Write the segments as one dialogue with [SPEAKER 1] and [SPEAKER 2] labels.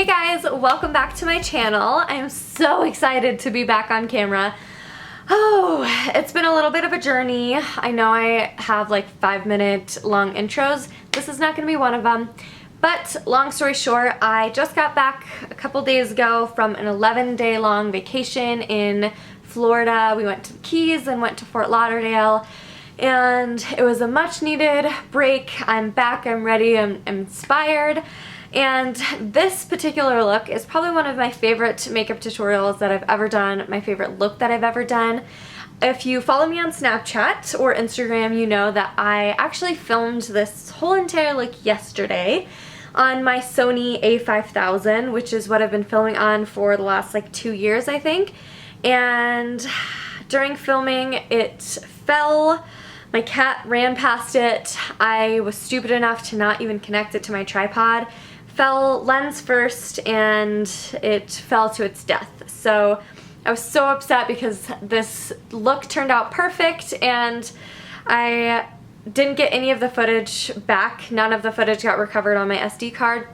[SPEAKER 1] Hey guys, welcome back to my channel. I'm so excited to be back on camera. Oh, it's been a little bit of a journey. I know I have like 5-minute long intros. This is not going to be one of them. But long story short, I just got back a couple days ago from an 11-day long vacation in Florida. We went to the Keys and went to Fort Lauderdale. And it was a much needed break. I'm back, I'm ready, I'm inspired. And this particular look is probably one of my favorite makeup tutorials that I've ever done, my favorite look that I've ever done. If you follow me on Snapchat or Instagram, you know that I actually filmed this whole entire look yesterday on my Sony a5000, which is what I've been filming on for the last like 2 years, I think. And during filming, it fell. My cat ran past it. I was stupid enough to not even connect it to my tripod. Fell lens first and it fell to its death. So I was so upset because this look turned out perfect and I didn't get any of the footage back. None of the footage got recovered on my SD card.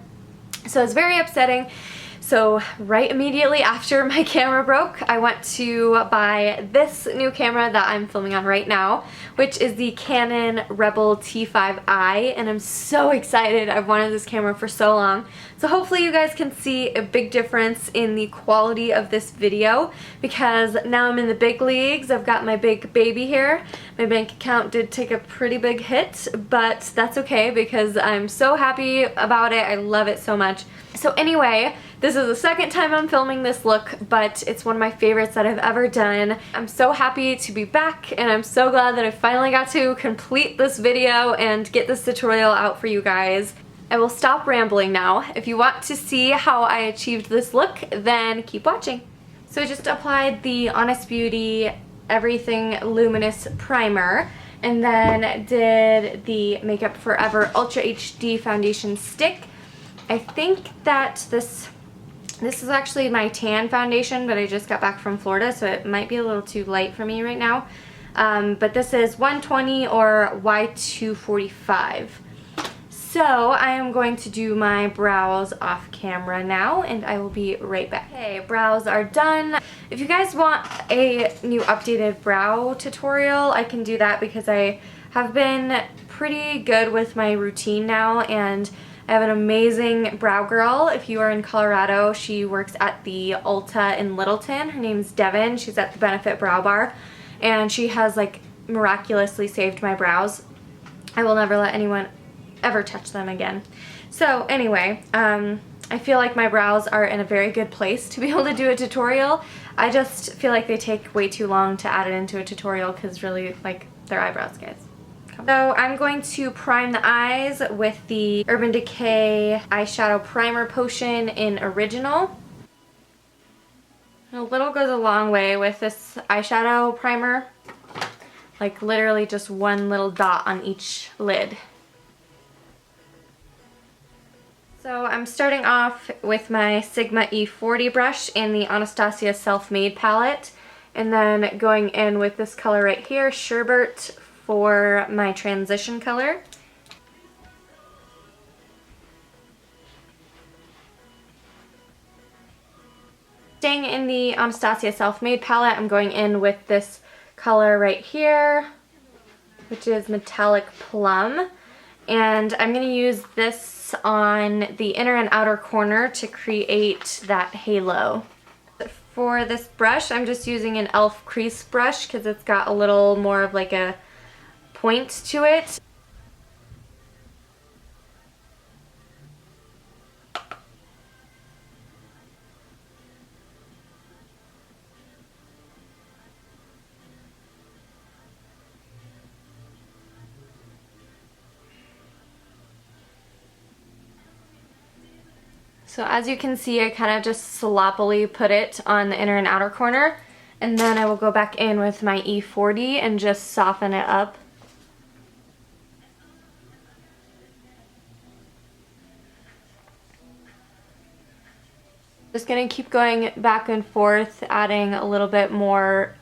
[SPEAKER 1] So it was very upsetting. So right immediately after my camera broke, I went to buy this new camera that I'm filming on right now, which is the Canon Rebel T5i, and I'm so excited. I've wanted this camera for so long. So hopefully you guys can see a big difference in the quality of this video because now I'm in the big leagues. I've got my big baby here. My bank account did take a pretty big hit, but that's okay because I'm so happy about it. I love it so much. So anyway, this is the second time I'm filming this look, but it's one of my favorites that I've ever done. I'm so happy to be back, and I'm so glad that I finally got to complete this video and get this tutorial out for you guys. I will stop rambling now. If you want to see how I achieved this look, then keep watching. So I just applied the Honest Beauty Everything Luminous Primer, and then did the Makeup Forever Ultra HD Foundation Stick. I think that this is actually my tan foundation, but I just got back from Florida, so it might be a little too light for me right now. But this is 120 or Y245. So I am going to do my brows off camera now, and I will be right back. Okay, brows are done. If you guys want a new updated brow tutorial, I can do that because I have been pretty good with my routine now, and I have an amazing brow girl. If you are in Colorado, she works at the Ulta in Littleton. Her name's Devin. She's at the Benefit Brow Bar, and she has like miraculously saved my brows. I will never let anyone ever touch them again. So anyway, I feel like my brows are in a very good place to be able to do a tutorial. I just feel like they take way too long to add it into a tutorial because really, like, they're eyebrows, guys. So I'm going to prime the eyes with the Urban Decay Eyeshadow Primer Potion in Original. A little goes a long way with this eyeshadow primer. Like literally just one little dot on each lid. So I'm starting off with my Sigma E40 brush in the Anastasia Self Made palette. And then going in with this color right here, Sherbet, for my transition color. Staying in the Anastasia Self Made palette, I'm going in with this color right here, which is Metallic Plum. And I'm going to use this on the inner and outer corner to create that halo. For this brush, I'm just using an e.l.f. crease brush because it's got a little more of like a point to it. So as you can see, I kind of just sloppily put it on the inner and outer corner, and then I will go back in with my E40 and just soften it up. Just gonna keep going back and forth, adding a little bit more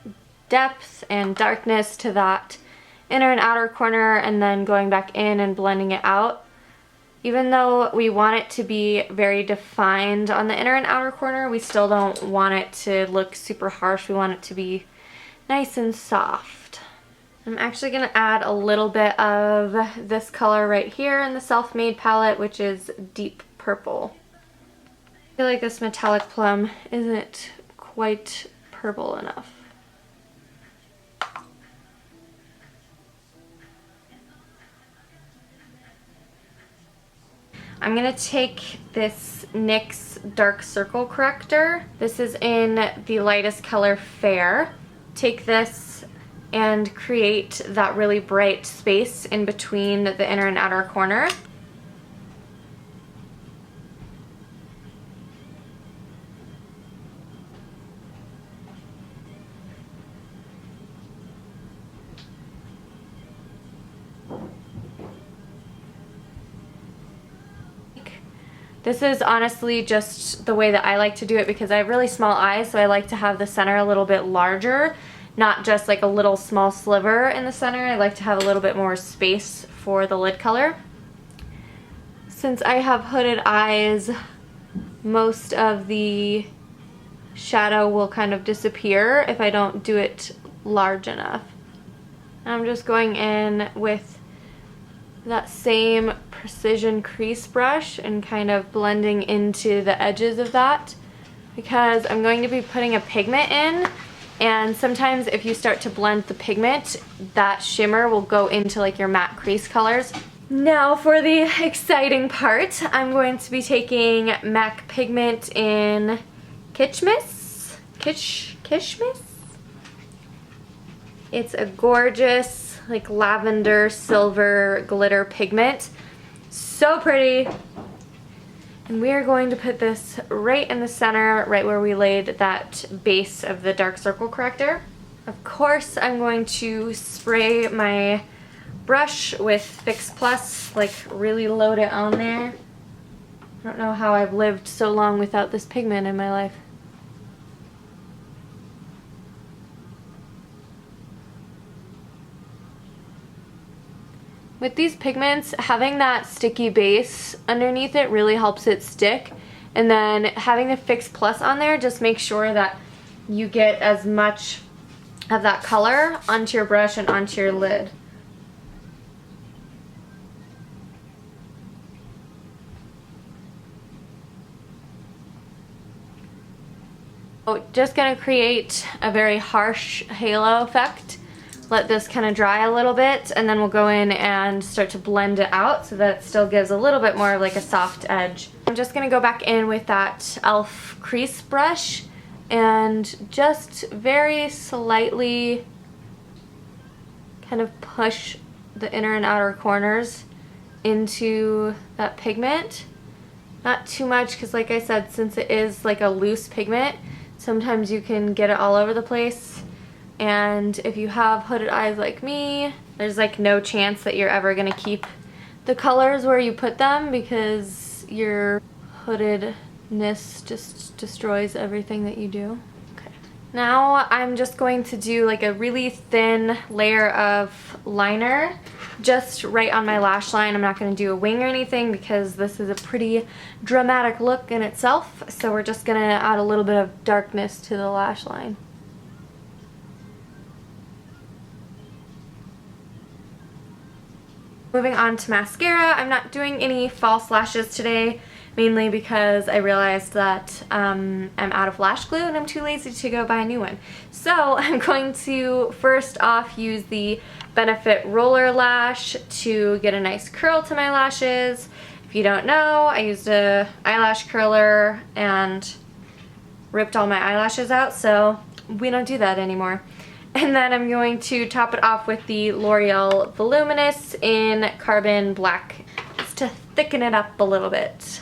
[SPEAKER 1] depth and darkness to that inner and outer corner, and then going back in and blending it out. Even though we want it to be very defined on the inner and outer corner, we still don't want it to look super harsh. We want it to be nice and soft. I'm actually going to add a little bit of this color right here in the Self Made palette, which is Deep Purple. I feel like this metallic plum isn't quite purple enough. I'm going to take this NYX Dark Circle Corrector. This is in the lightest color, Fair. Take this and create that really bright space in between the inner and outer corner. This is honestly just the way that I like to do it because I have really small eyes, so I like to have the center a little bit larger, not just like a little small sliver in the center. I like to have a little bit more space for the lid color. Since I have hooded eyes, most of the shadow will kind of disappear if I don't do it large enough. I'm just going in with that same precision crease brush and kind of blending into the edges of that because I'm going to be putting a pigment in, and sometimes if you start to blend the pigment, that shimmer will go into like your matte crease colors. Now for the exciting part, I'm going to be taking MAC pigment in Kitschmas. Kitschmas? It's a gorgeous like lavender silver glitter pigment. So pretty. And we are going to put this right in the center, right where we laid that base of the dark circle corrector. Of course, I'm going to spray my brush with Fix Plus, like really load it on there. I don't know how I've lived so long without this pigment in my life. With these pigments, having that sticky base underneath it really helps it stick, and then having the Fix Plus on there just makes sure that you get as much of that color onto your brush and onto your lid. So just going to create a very harsh halo effect. Let this kind of dry a little bit, and then we'll go in and start to blend it out so that it still gives a little bit more of like a soft edge. I'm just going to go back in with that e.l.f. crease brush and just very slightly kind of push the inner and outer corners into that pigment. Not too much because, like I said, since it is like a loose pigment, sometimes you can get it all over the place. And if you have hooded eyes like me, there's like no chance that you're ever going to keep the colors where you put them because your hoodedness just destroys everything that you do. Okay. Now I'm just going to do like a really thin layer of liner just right on my lash line. I'm not going to do a wing or anything because this is a pretty dramatic look in itself. So we're just going to add a little bit of darkness to the lash line. Moving on to mascara, I'm not doing any false lashes today, mainly because I realized that I'm out of lash glue and I'm too lazy to go buy a new one. So I'm going to first off use the Benefit Roller Lash to get a nice curl to my lashes. If you don't know, I used a eyelash curler and ripped all my eyelashes out, so we don't do that anymore. And then I'm going to top it off with the Loreal Voluminous in Carbon Black, just to thicken it up a little bit.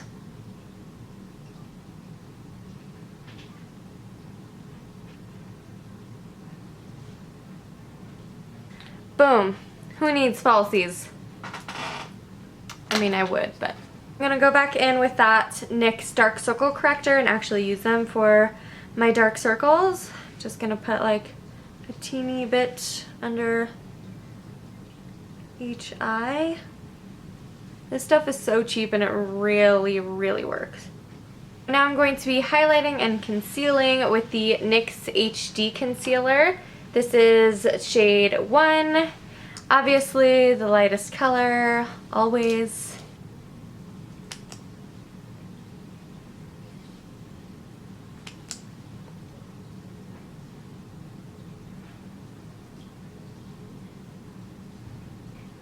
[SPEAKER 1] Boom. Who needs falsies? I mean, I would, but I'm gonna go back in with that NYX Dark Circle Corrector and actually use them for my dark circles. Just gonna put like a teeny bit under each eye. This stuff is so cheap and it really, really works. Now I'm going to be highlighting and concealing with the NYX HD Concealer. This is shade 1. Obviously the lightest color, always.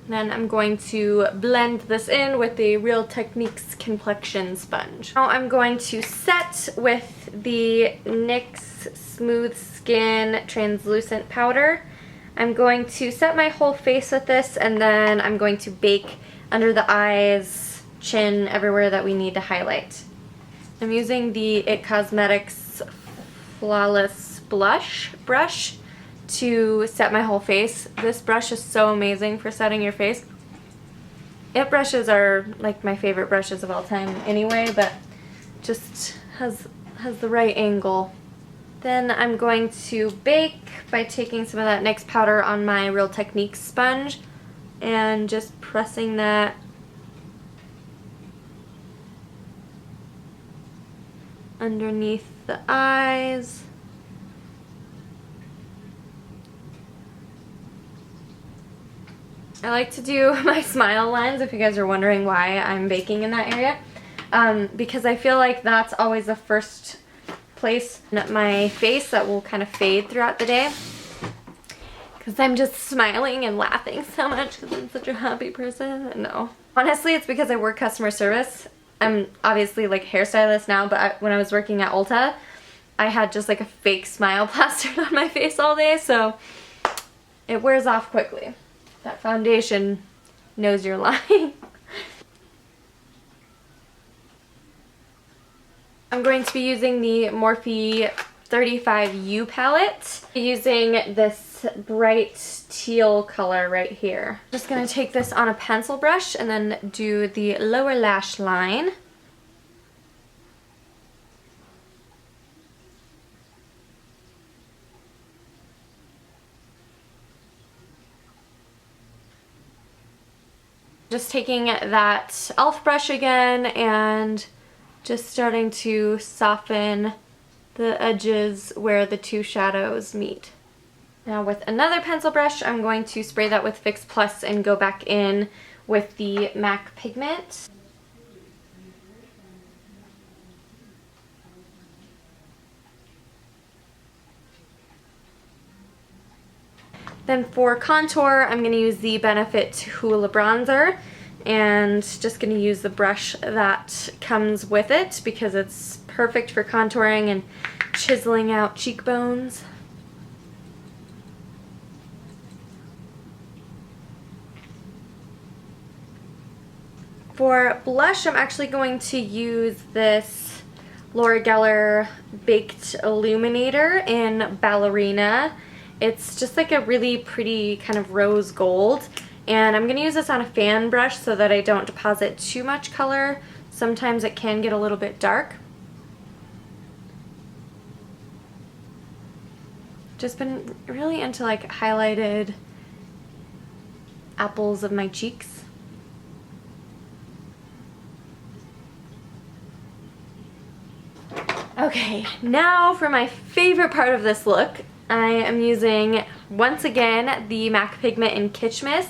[SPEAKER 1] Then I'm going to blend this in with the Real Techniques complexion sponge. Now I'm going to set with the NYX Smooth Skin Translucent Powder. I'm going to set my whole face with this, and then I'm going to bake under the eyes, chin, everywhere that we need to highlight. I'm using the IT Cosmetics Flawless Blush brush to set my whole face. This brush is so amazing for setting your face. IT brushes are like my favorite brushes of all time anyway, but just has the right angle. Then I'm going to bake by taking some of that NYX powder on my Real Techniques sponge and just pressing that underneath the eyes. I like to do my smile lines, if you guys are wondering why I'm baking in that area, because I feel like that's always the first place in my face that will kind of fade throughout the day, because I'm just smiling and laughing so much because I'm such a happy person. No. Honestly, it's because I work customer service. I'm obviously like a hairstylist now, but when I was working at Ulta, I had just like a fake smile plastered on my face all day, so it wears off quickly. That foundation knows you're lying. I'm going to be using the Morphe 35U palette, using this bright teal color right here. Just going to take this on a pencil brush and then do the lower lash line. Just taking that e.l.f. brush again and just starting to soften the edges where the two shadows meet. Now with another pencil brush, I'm going to spray that with Fix Plus and go back in with the MAC pigment. Then for contour, I'm going to use the Benefit Hoola bronzer, and just going to use the brush that comes with it because it's perfect for contouring and chiseling out cheekbones. For blush, I'm actually going to use this Gellar Baked Illuminator in Ballerina. It's just like a really pretty kind of rose gold, and I'm going to use this on a fan brush so that I don't deposit too much color. Sometimes it can get a little bit dark. Just been really into like highlighted apples of my cheeks. Okay, now for my favorite part of this look. I am using, once again, the MAC pigment in Kitschmas,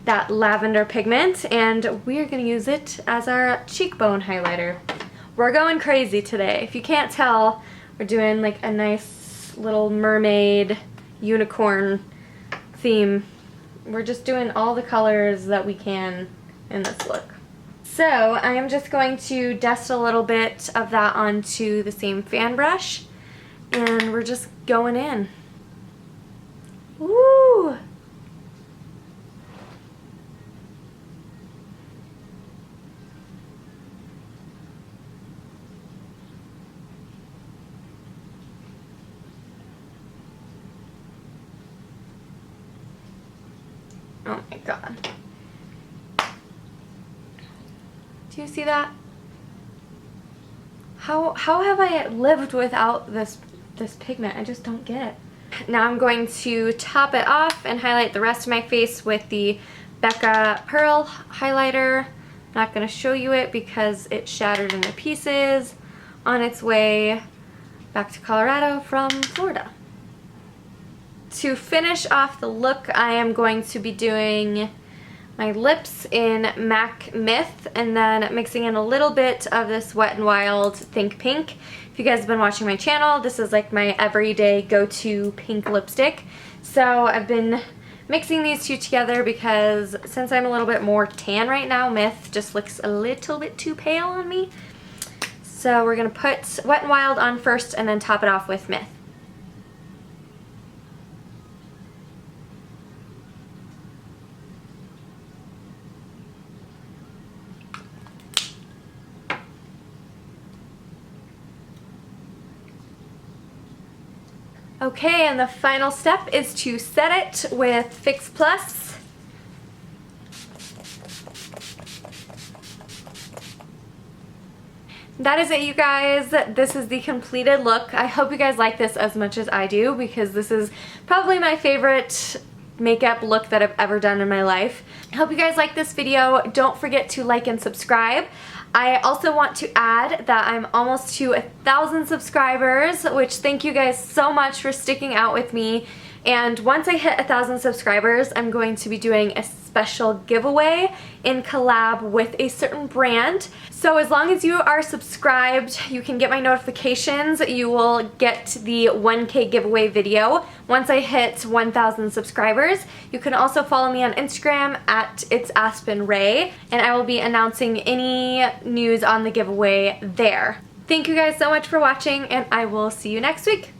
[SPEAKER 1] that lavender pigment, and we're going to use it as our cheekbone highlighter. We're going crazy today. If you can't tell, we're doing like a nice little mermaid unicorn theme. We're just doing all the colors that we can in this look. So I am just going to dust a little bit of that onto the same fan brush, and we're just going in. Woo! Oh my god. Do you see that? How have I lived without this pigment? I just don't get it. Now I'm going to top it off and highlight the rest of my face with the Becca Pearl highlighter. not going to show you it because it shattered into pieces on its way back to Colorado from Florida. To finish off the look, I am going to be doing my lips in MAC MUFE and then mixing in a little bit of this Wet n Wild Think Pink. If you guys have been watching my channel, this is like my everyday go-to pink lipstick. So I've been mixing these two together because since I'm a little bit more tan right now, MUFE just looks a little bit too pale on me. So we're going to put Wet n Wild on first and then top it off with MUFE. Okay, and the final step is to set it with Fix Plus. That is it, you guys. This is the completed look. I hope you guys like this as much as I do because this is probably my favorite makeup look that I've ever done in my life. I hope you guys like this video. Don't forget to like and subscribe. I also want to add that I'm almost to 1,000 subscribers, which thank you guys so much for sticking out with me. And once I hit 1,000 subscribers, I'm going to be doing a special giveaway in collab with a certain brand. So as long as you are subscribed, you can get my notifications. You will get the 1K giveaway video once I hit 1,000 subscribers. You can also follow me on Instagram at itsaspenray, and I will be announcing any news on the giveaway there. Thank you guys so much for watching, and I will see you next week.